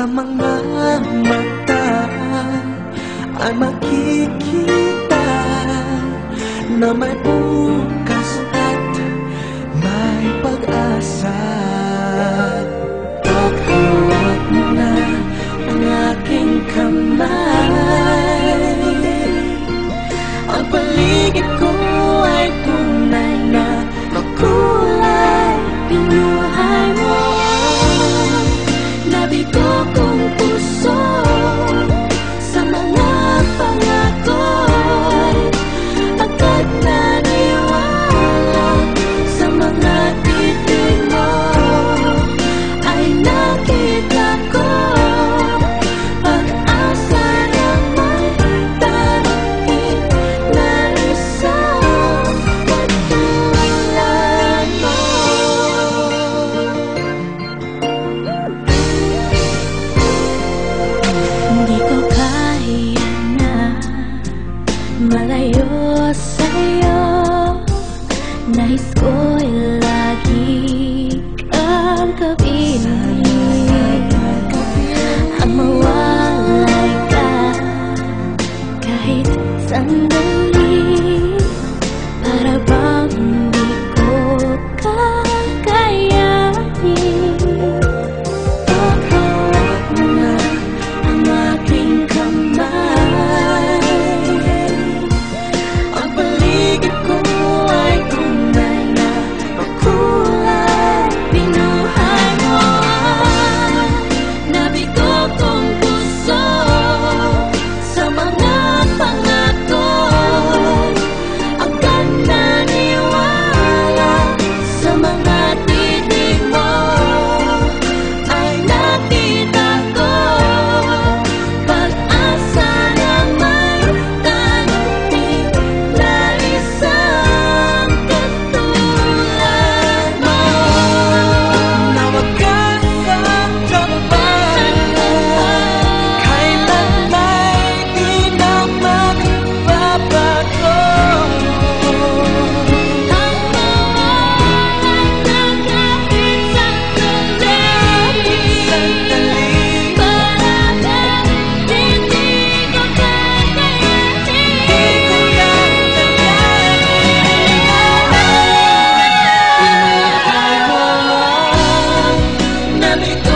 mga mata ay makikita na may bukas at may pag-asa. Paghawak mo na ang aking kamay, ang paligid ko ay tunay na makulay. Pinuhay mo nabigo kong puso sa mga pangako'y agad naniwala. Sa mga titig mo ay nakita ko pag-asa na may darating na isang katulad mo. Hindi ko kaya na malayo sa'yo. Nais ko'y lagi kang kapiling, ang mawalay ka kahit sandali. Para bang hindi ko kakayanin. Paghawak mo na ang aking kamay, ang paligid ko ay tunay na makulay. Pinuhay mo nabigo kong puso sa mga pangako'y agad naniwala. Sa mga titig mo ay nakita ko pag-asa na may darating na isang katulad mo. Na wagas ang gabay, kailan'y di na magbabago. Ang mawalay na kahit sandali, para bang hindi ko kakayanin. Pinuhay mo nabigo